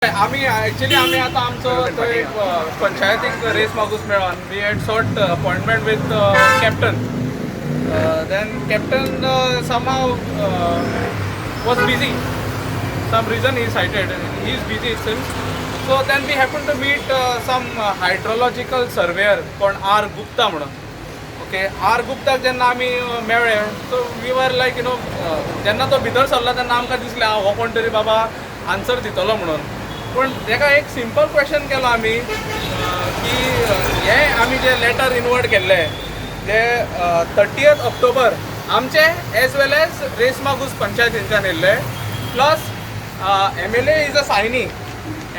आम्ही आता आमचं तो एक पंचायतीक रेस मागूस मेळोन we had sought appointment with captain then captain somehow was busy. Some reason he cited he is busy it seems. So then we happened to meet some hydrological surveyor called R. Gupta म्हणून. Okay R. Gupta जेन्ना आमी मेळ्ळे so we were like you no जेन्ना तो भितर सरलो तेन्ना आमकां दिसलें हो कोण तरी बाबा आन्सर दितलो म्हणून. पण ताका एक सिंपल क्वेश्चन केलो आमी की हे आमी जे लेटर इनवर्ट केल्ले जे 30th ऑक्टोबर आमचे as well as Reis Magos पंचायतींच्यान येयल्ले plus MLA is a signee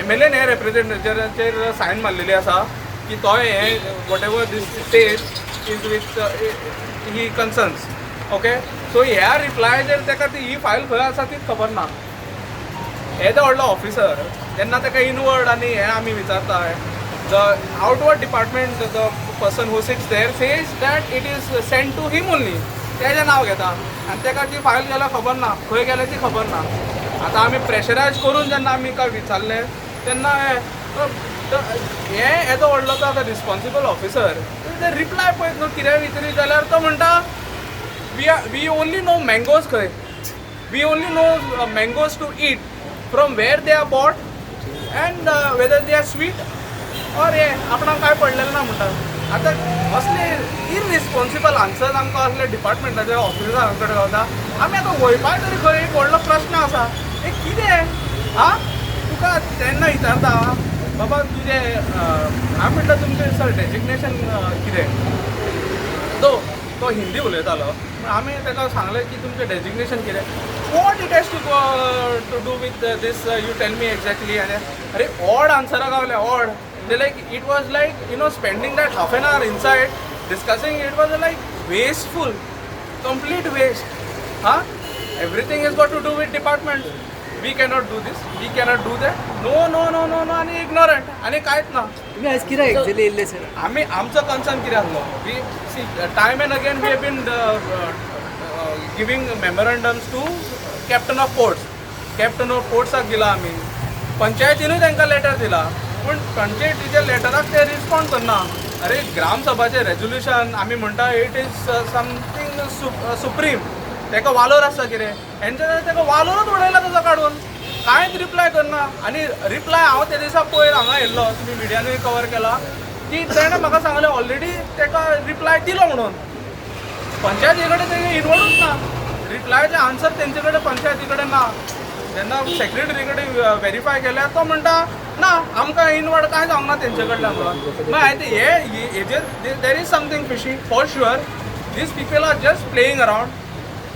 MLA हे रिप्रेझेंटेटिव्हाचेर सायन मारलेली आसा की तो हे whatever this state is with he concerns. Okay so ह्या रिप्लायाचेर ताका ती ही फायल खंय आसा तीच खबर ना. हे तो व्हडलो ऑफिसर जेन्ना ताका इनवर्ड आनी हे आमी विचारताय the outward department the person who sits there says that it is send to him only तेजें नांव घेता आनी ताका ती फायल गेल्या खबर ना खंय गेल्या ती खबर ना. आतां आमी प्रेशरायज करून जेन्ना आमी काय विचारलें तेन्ना हे येदो व्हडलो तो आतां रिस्पॉन्सिबल ऑफिसर ते रिप्लाय पळयत न्हू कितें विचारी जाल्यार तो म्हणटा वी ओन्ली नो मँगोज खंय we only know mangoes to eat from where they are bought and whether they are sweet or हे आपणाक काय पडलेलें ना म्हणटा. आतां असले इररिस्पॉन्सिबल आन्सर्स आमकां असले डिपार्टमेंटाच्या ऑफिसरां कडेन गावता. आमी आतां वयपाक तरी खंय एक व्हडलो प्रश्न आसा हे कितें तुका तेन्ना विचारता बाबा तुजें हांव म्हणटा तुमचें सर डेजिग्नेशन कितें तो हिंदी उलयतालो आमी ताका सांगलें की तुमचें डेजिग्नेशन कितें what it has to do with this you tell me exactly. आनी अरे ऑड आन्सरां गावले odd they like it was like you know spending that half an hour inside discussing it was like wasteful complete waste. Everything is got to do with department we cannot do this we cannot do that no no no no no आनी ignorant आनी कांयच ना. तुम्ही आज कित्याक actually येयल्ले sir? आमी आमचो concern कितें आसलो we see time and again we have been giving memorandums to captain of पोर्ट्साक दिला आमी पंचायतीनूय तांकां लेटर दिला पूण पंचायतीच्या लेटराक ते रिस्पॉन्ड करना. अरे ग्रामसभाचें रेजोल्युशन आमी म्हणटा इट इज समथींग सुप्रीम ताका वालोर आसता कितें हेंच्या ताका वालोरूच उडयला ताजो काडून कांयच रिप्लाय करना. आनी रिप्लाय हांव त्या दिसा पयर हांगा येयल्लो तुमी मिडियानूय कवर केला की ताणें म्हाका सांगलें ऑलरेडी ताका रिप्लाय दिलो म्हणून पंचायती कडेन तें इनवडूच ना. रिप्लायचे आन्सर तेंचे कडेन पंचायती कडेन ना. जेन्ना सेक्रेटरी कडेन व्हेरीफाय केल्यार तो म्हणटा ना आमकां इनवर्ड कांय जावंक ना तेंचे कडल्यान. मागीर हांवें हेजेर there is something fishy for sure these people are just playing around.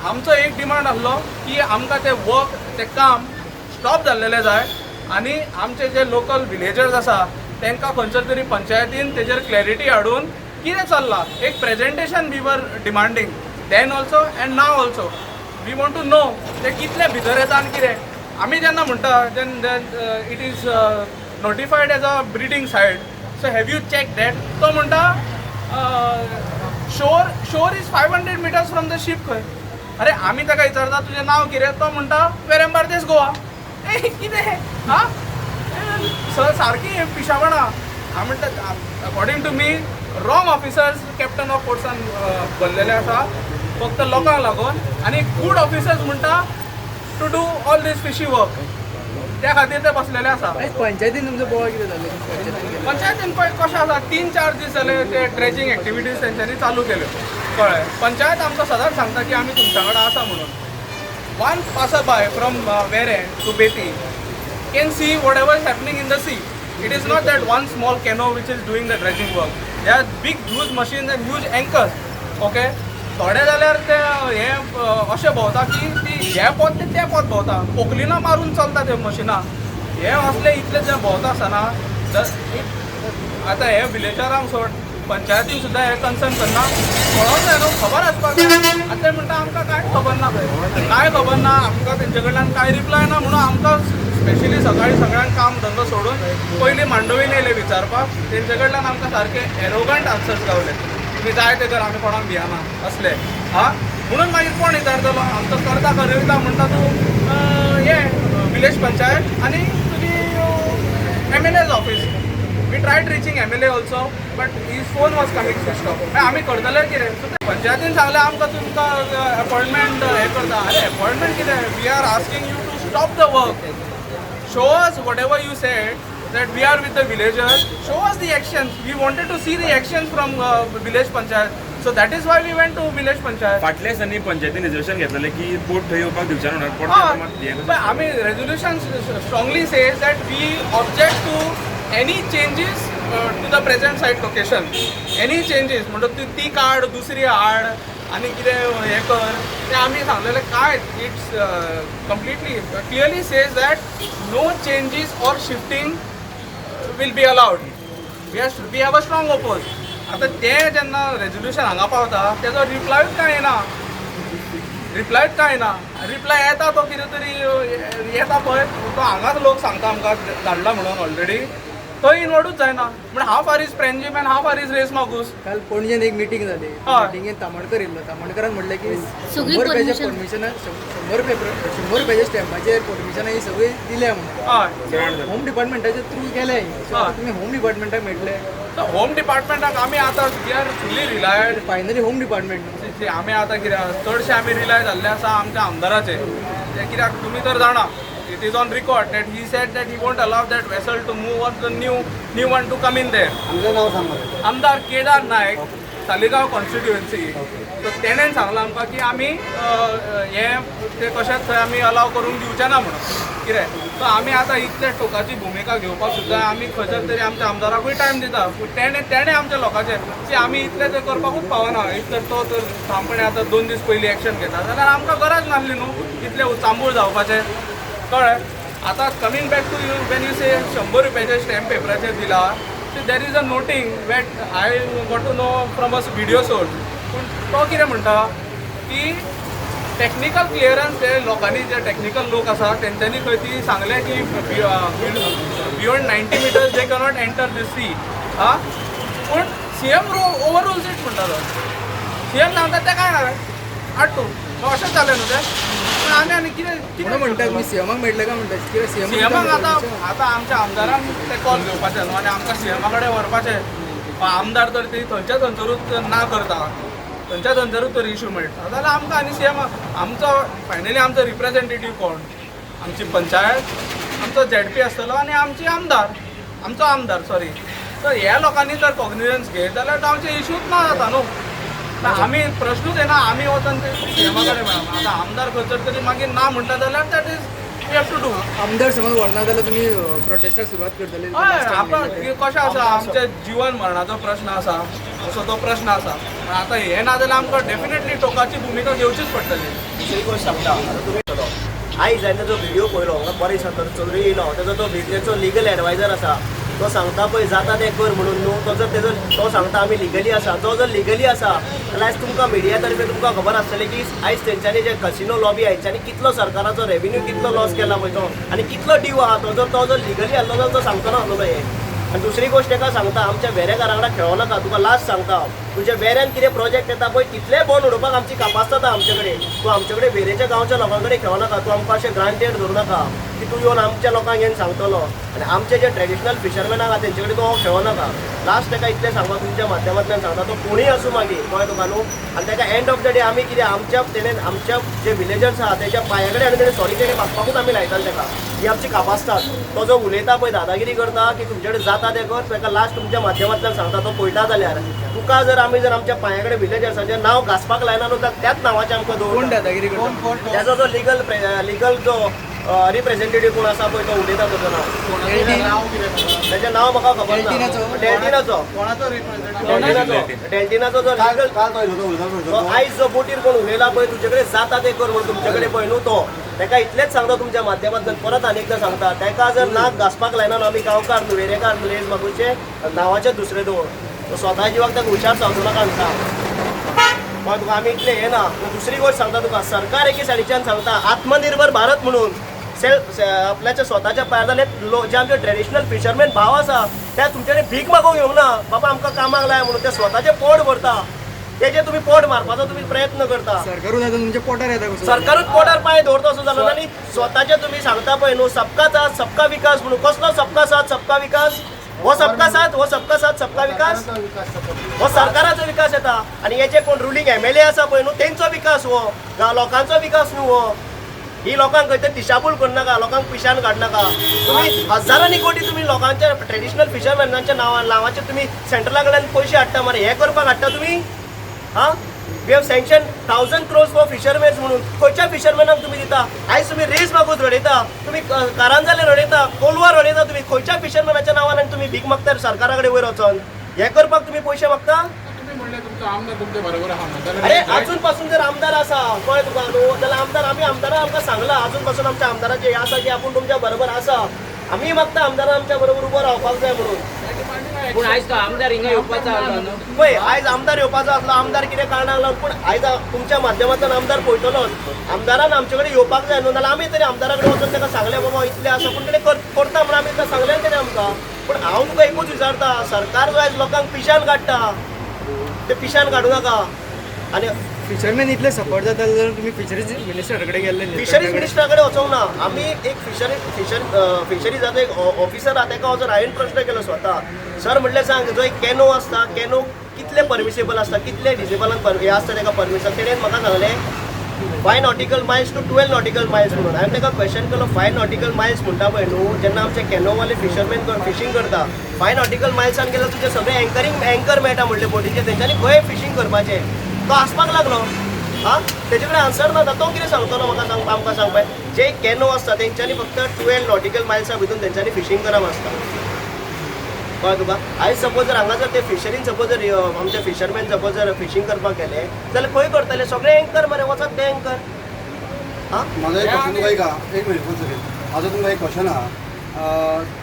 आमचो एक डिमांड आसलो की आमकां तें वर्क तें काम स्टॉप जाल्लेलें जाय आनी आमचे जे लोकल विलेजर्स आसा तांकां खंयच्या तरी पंचायतीन तेजेर क्लॅरिटी हाडून कितें चल्लां एक presentation we were demanding then also and now also we want to know ते कितले भितर येता आनी कितें. आमी जेन्ना म्हणटा then it is notified as a breeding site so have you check that. तो म्हणटा shore is 500 meters from the ship खंय. अरे आमी ताका विचारता तुजें नांव कितें तो म्हणटा वेरेंबार्देस गोवा. कितें सर सारकी पिशावणा. हांव म्हणटा according to me wrong officers captain of पोर्ट्सान भरलेले आसा फक्त लोकांक लागून आनी गूड ऑफिसर्स म्हणटा to do all this fishy work त्या खातीर ते बसलेले आसा. पंचायतीन तुमचो बोवाळ कितें जाल्लो? पंचायतीन पळय कशें आसा 3-4 दीस जाले ते ट्रेचिंग एक्टिविटीज तेंच्यांनी चालू केल्यो कळ्ळें. पंचायत आमकां सदांच सांगता की आमी तुमच्या कडेन आसा म्हणून. One passer by from Verem to Betim can see whatever is happening in the sea. It is not that one small canoe which is doing the dredging work. There are big huge machines and huge anchors. Okay? थोडे जाल्यार ते हे अशें भोंवता की ती हे पोत ते पोत भोंवता पोकलिनां मारून चलता ते मशिनां. हे असले इतले जे भोंवता आसतना आतां हे विलेजरांक सोड पंचायतीन सुद्दां हे कन्सर्न करना पळोवंक जाय न्हू खबर आसपाक जाय. आतां ते म्हणटा आमकां कांय खबर ना खंय कांय खबर ना आमकां तेंचे कडल्यान कांय रिप्लाय ना म्हणून आमकां स्पेशली सकाळी सगळ्यांक काम धंदो सोडून पयलीं मांडवीन येयले विचारपाक तेंचे कडल्यान आमकां सारके एरोगंट आन्सर्स गावले. तुमी जाय ते कर आमी कोणाक भियाना असले म्हणून मागीर कोण विचारतलो आमचो करता खरें म्हणटा तूं हे विलेज पंचायत आनी तुजी office. We tried reaching MLA also, but his phone was coming switched off. आम्ही करतले कितें? पंचायतीन सांगलें आमकां तुमकां अपॉइंटमेंट हे करता. अरे अपॉइंटमेंट कितें? We are asking you to stop the work. Show us whatever you said that we are with the villagers. Show us the actions. We wanted to see the actions from village panchayat. So that is why we went to village panchayat. फाटल्या दिसांनी पंचायतीन resolution घेतलेलें की बोट थंय येवपाक दिवचे ना but पडटा आमी resolution strongly says that we object to any changes to the present site location. Any changes म्हणजे ती काड दुसरी हाड आणि कितें हे कर ते आमी सांगलेलें काय. It's completely clearly says that no changes or shifting will be allowed. We have a strong oppose. आता ते जेन्ना रेजोल्युशन हांगा पावता तेजो रिप्लायूच कांय येना. रिप्लाय येता तो कितें तरी येता पळय तो हांगाच लोक सांगता आमकां धाडला म्हणून ऑलरेडी तो इनवर्डूच जायना. म्हणजे हाफ आर इज प्रेंजीम and half are is Reis Magos. काल पणजेन एक मिटींग जाली. हय. मिटींगेन तामणकर येयल्लो. तामणकरान म्हटलें की सगळी 100 पेज permission- परमिशनां 100 पेज स्टॅम्पाचेर परमिशनां ही सगळी दिल्या म्हणून. हय होम डिपार्टमेंटाच्या थ्रू केले. सो हय. तुमी होम डिपार्टमेंटाक मेळटले. होम डिपार्टमेंटाक आमी आतां we are fully relied. Finally home department. आमी आतां कित्याक चडशे आमी रिलाय जाल्ले आसा आमच्या आमदाराचे. ते कित्याक तुमी तर जाणा it is on record that he said that he won't allow that vessel to move on the new one to come in there. आमदार केदार नायक सालिगांव कॉन्स्टिट्युएन्सी. सो तेणेन सांगलां आमकां की आमी हे ते कशेंच थंय आमी अलाव करूंक दिवचे ना म्हणून. कितें सो आमी आतां इतले टोकाची भुमिका घेवपाक सुद्दां आमी खंयसर तरी आमच्या आमदाराकूय टायम दिता. तेणे आमच्या लोकांचे की आमी इतले तर करपाकूच पावना. इतले तो तर ठामपणे आतां 2 दीस पयलीं एक्शन घेता जाल्यार आमकां गरज नासली न्हू इतले उचांबूळ जावपाचें. कळ्ळें. आतां coming back to you when you say 100 रुपयाचे स्टॅम्प पेपराचेर दिला. There is a noting wait I got to know from a video source. पूण तो कितें म्हणटा की टॅक्निकल क्लियरन्स ते लोकांनी जे टॅक्निकल लोक आसा तेंच्यांनी खंय ती सांगलें की beyond 90 meters they cannot enter the sea. पूण CM ओवर रुल्स इट म्हणटा तो. CM सांगता ते काय ना आठ तूं अशेंच जालें न्हू तें. पूण आनी कितें म्हणटा तुमी सीएमाक मेळटले काय म्हणटा कित्याक सीएमाक आतां आमच्या आमदारान ते कॉल घेवपाचे न्हू आनी आमकां सीएमा कडेन व्हरपाचें. आमदार तर ती थंयच्या थंयसरूच ना करता थंयच्या थंयसरूच तर इश्यू मेळटा जाल्यार आमकां आनी सीएम आमचो फायनली आमचो रिप्रेझेंटेटीव कोण आमची पंचायत आमचो ZP आसतलो आनी आमचो आमदार सॉरी. तर ह्या लोकांनी जर कॉग्निजन्स घेत जाल्यार आमचे इश्यूच ना जाता न्हू. आमी प्रश्नूच येना आमी वचून ते सीएमा कडेन मेळना. आतां आमदार खंयसर तरी मागीर ना म्हणटा जाल्यार that is we have to do. आमदार समज व्हरना जाल्यार तुमी प्रोटेस्टाक सुरवात करतले. हय आतां कशें आसा आमचे जीवन मरणाचो प्रश्न आसा असो तो प्रश्न आसा. पण आतां हें ना जाल्यार आमकां डेफिनेटली टोकाची भुमिका घेवचीच पडटली. दुसरी गोष्ट सांगता आतां तुमी आयज हांवें ताजो व्हिडिओ पळयलो म्हाका बरें दिसता तो चलूय येयलो ताजो तो तेजो लिगल एडवायजर आसा तो सांगता पळय जाता तें कर म्हणून न्हू. तो सांगता आमी लिगली आसा. तो जर लिगली आसा जाल्यार आयज तुमकां मिडिया तर्फे तुमकां खबर आसतलें की आयज तेंच्यांनी जे कसिनो लॉबी हांच्यानी कितलो सरकाराचो रेव्हेन्यू कितलो लॉस केला पळय तो आनी कितलो ड्यू आहा तो जर लिगली आसलो जाल्यार तो सांगतो नासलो हें. आनी दुसरी गोश्ट एका सांगता आमच्या वेरेकारा वांगडा खेळो नाका. तुका लास्ट सांगता तुज्या वेऱ्यान कितें प्रोजेक्ट येता पळय तितले बॉल उडोवपाक आमची कापासीटी आसा आमचे कडेन. तूं आमचे कडेन वेरेच्या गांवच्या लोकां कडेन खेळो नाका. तूं आमकां अशें ग्रांटेड धरूं नाका की तूं येवन आमच्या लोकांक येवन सांगतलो. आनी आमचे जे ट्रेडिशनल फिशरमॅन आहा तेंचे कडेन तूं खेळो नाका. लास्ट ताका इतलें सांगपाक तुमच्या माध्यमांतल्यान सांगता तो कोणीय आसूं मागीर कळ्ळें तुका न्हू. आनी ताका एंड ऑफ द डे आमी कितें आमच्या जे विलेजर्स आहा तेच्या पांया कडेन आनी तेणें सॉरी तेणें मागपाकूच आमी लायताले ताका. ही आमची कापासतात. तो जो उलयता पळय दादागिरी करता की तुमचे कडेन जाता तें कर ताका लास्ट तुमच्या माध्यमांतल्यान सांगता तो पळयता जाल्यार तुका जर आमी जर आमच्या पांया कडेन विलेजर्साचें नांव घासपाक लायना न्हू जाल्यार त्याच नांवाचें आमकां कोण दवरता. दादागिरी करता. त्याचो जो लिगल जो रिप्रेझेंटेटीव कोण आसा पळय तो उलयता ताचो नांव तेजें नांव म्हाका खबर ना. डेल्टिनाचो जो लिगल आयज जो बोटीर कोण उलयला पळय तुजे कडेन जाता तें कर म्हणून तुमचे कडेन पळय न्हू तो ताका इतलेंच सांगता तुमच्या माध्यमांतल्यान परत आनी एकदां सांगता ताका जर नाक घासपाक लायना न्हू आमी गांवकार न्हू वेरेकार न्हू रेज मागूचे नांवाचें दुसरें दवर. तो स्वता जिवाक ताका हुशार सांगू नाका सांगता. पण तुका आमी इतलें हें ना. दुसरी गोश्ट सांगता तुका सरकार एके सायडीच्यान सांगता आत्मनिर्भर भारत म्हणून आपल्याच्या स्वताच्या पांयार जाले जे आमचे ट्रेडिशनल फिशरमॅन भाव आसा त्या तुमचे कडेन भीक मागूंक येवंक ना बाबा आमकां कामाक लाय म्हणून ते स्वताचें पोट भरता. तेजे तुम्ही पोट मारपाचो तुम्ही प्रयत्न करता. सरकारून आता तुमच्या पोटार येता कसो सरकारूच पोटार पांय दवरता असो जालो आनी स्वताचे तुम्ही सांगता पळय न्हू सबका साथ सबका विकास म्हणून कसलो सबका साथ सबका विकास हो सबका साथ सबका विकास हो सरकाराचो विकास येता आनी हे जे कोण रुलींग MLA आसा पळय न्हू तेंचो विकास हो लोकांचो विकास न्हू हो. ही लोकांक खंय दिशाभूल करनाका लोकांक पिशान काडनाका. तुम्ही हजारांनी कोटी तुम्ही लोकांच्या ट्रेडिशनल फिशरमॅनांच्या नांवाचे तुम्ही सेंट्रला कडल्यान पयशे हाडटा मरे हे करपाक हाडटा तुम्ही हा. We have sanction 1000 crores for fishermans म्हणून खंयच्या फिशरमॅनाक तुम्ही दिता. आयज तुम्ही रेस मागूच रडयता तुम्ही कारंजाले रडयता कोलवा रडयता तुम्ही खंयच्या फिशरमॅनाच्या नांवान आनी तुम्ही भीक मागता सरकारा कडेन वयर वचोन हे करपाक तुम्ही पयशे मागता. तुम्ही म्हणले तुमचो आमदार तुमच्या बरोबर आहा अरे अजून पासून जर आमदार आसा कळ्ळें तुका न्हू जाल्यार आमदार आमी आमदारां आमकां सांगला अजून पासून आमच्या आमदाराचे हे आसा की आपूण तुमच्या बरोबर आसा. आमी मागता आमदारां आमच्या बरोबर उबो रावपाक जाय म्हणून. पूण आयज तो आमदार हिंगा येवपाचो आसलो न्हू. पळय आयज आमदार येवपाचो आसलो आमदार कितें कारणाक लागून पूण आयज तुमच्या माध्यमांतल्यान आमदार पळयतलोच. आमदारान आमचे कडेन येवपाक जाय न्हू नाल्यार आमी तरी आमदारा कडेन वचून ताका सांगलें बाबा इतलें आसा पूण कितें करता म्हणून आमी ताका सांगलें तेणें आमकां. पूण हांव तुका एकूच विचारता सरकार जो आयज लोकांक पिशान काडटा ते पिशान काडूं नाका. आनी फिशरमॅन इतले सपोर्ट जाता जाल्यार तुम्ही फिशरीज मिनिस्टरा कडेन गेल्ले न्ही. फिशरीज मिनिस्टरा कडेन वचोंक ना. आमी एक फिशरीज आतां एक ऑफिसर आहा ताका वचून हांवें प्रश्न केलो स्वता. सर म्हटलें सांग जो एक कॅनो आसता कॅनो कितले परमिसेबल आसता कितले डिसेबलांक हे आसता ताका परमिशन. तेणें म्हाका सांगलें 5 nautical miles to 12 nautical miles म्हणून. हांवें ताका क्वेश्चन केलो 5 nautical miles म्हणटा पळय न्हू जेन्ना आमचे कॅनोवाले फिशरमॅन फिशींग करता 5 nautical mileसान गेल्यार तुजे सगळे एंकर मेळटा म्हणले बोटीचे तेंच्यांनी खंय फिशींग करपाचें तो आसपाक लागलो. हां तेजे कडेन आन्सर ना तो कितें सांगतलो म्हाका आमकां सांगपाक. जे कॅनो आसता तेंच्यांनी फक्त 12 nautical miles भितून तेंच्यांनी फिशींग करप आसता. कळ्ळें तुका. आयज सपोज जर हांगा जर ते फिशरीन सपोज जर आमचे फिशरमॅन सपोज जर फिशींग करपाक गेले जाल्यार खंय करतले सगळे एंकर मरे वचत ते एंकर. हां माझा एक क्वेश्चन तुका एक मिनिट 1 सेकंड. माझा तुमकां एक क्वेश्चन आहा.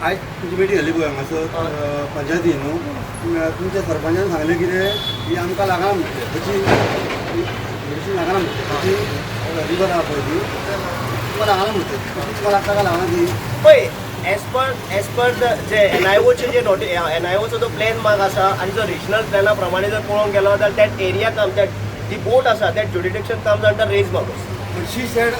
आयज तुमची मिटींग जाली पळय हांगासर पंचायतीन न्हू तुमच्या सरपंचान सांगलें कितें की आमकां लागना म्हणटलें तेची मेडिसीन लागना म्हणटलें तेची रिवर आहा पळय ती तुमकां लागना म्हणटलें तुमकां लागता काय लागना ती. पळय एज पर जे NIOचे जे NIOचो जो प्लॅन मार्क आसा आनी जो रिजनल प्लॅना प्रमाणे जर पळोवंक गेलो जाल्यार दॅट एरिया जी बोट आसा that jurisdiction comes under Reis Magos. She said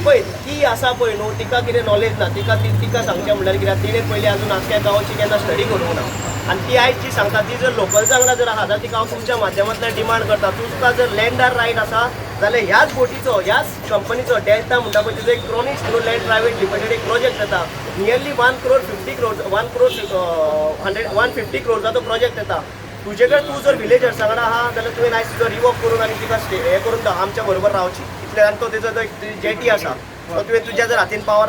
पळय ती आसा पळय न्हू तिका कितें नॉलेज ना तिका सांगचें म्हणल्यार कित्याक तिणें पयलीं आजून आख्या गांवची केन्ना स्टडी करूंक ना. आनी ती आयज जी सांगता ती जर लोकल्सांक वांगडा जर आहा जाल्यार तिका हांव तुमच्या माध्यमांतल्यान डिमांड करता तुका जर लँडार रायट आसा जाल्यार ह्याच बोटीचो ह्याच कंपनीचो डेल्टा म्हणटा पळय तिजो एक क्रॉनिक्स म्हणून लँड प्रायवेट लिमिटेड एक प्रोजेक्ट येता nearly 1 crore 50 crores 150 crores project येता. तुजे कडेन तूं जर विलेजर्सां वांगडा आहा जाल्यार तुवें आयज तिजो रिवॉक करून आनी तिका हे करून आमच्या बरोबर रावची इतले आनी तो तेजो जेटी आसा तो तुवें तुज्या जर हातीन पावर